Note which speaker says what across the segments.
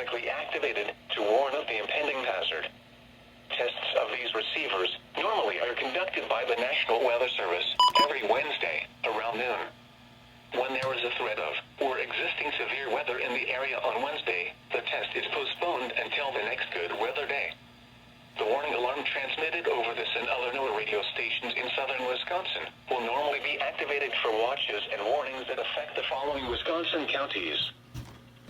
Speaker 1: automatically activated to warn of the impending hazard. Tests of these receivers normally are conducted by the National Weather Service every Wednesday around noon. When there is a threat of or existing severe weather in the area on Wednesday, the test is postponed until the next good weather day. The warning alarm transmitted over this and other NOAA radio stations in southern Wisconsin will normally be activated for watches and warnings that affect the following Wisconsin counties: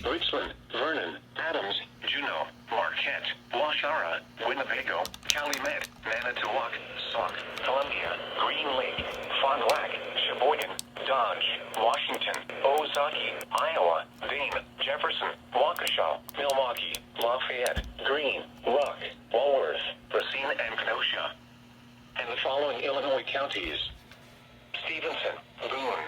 Speaker 1: Richland, Vernon, Adams, Juneau, Marquette, Waushara, Winnebago, Calumet, Manitowoc, Sauk, Columbia, Green Lake, Fond du Lac, Sheboygan, Dodge, Washington, Ozaukee, Iowa, Dane, Jefferson, Waukesha, Milwaukee, Lafayette, Greene, Rock, Walworth, Racine, and Kenosha. And the following Illinois counties: Stevenson, Boone,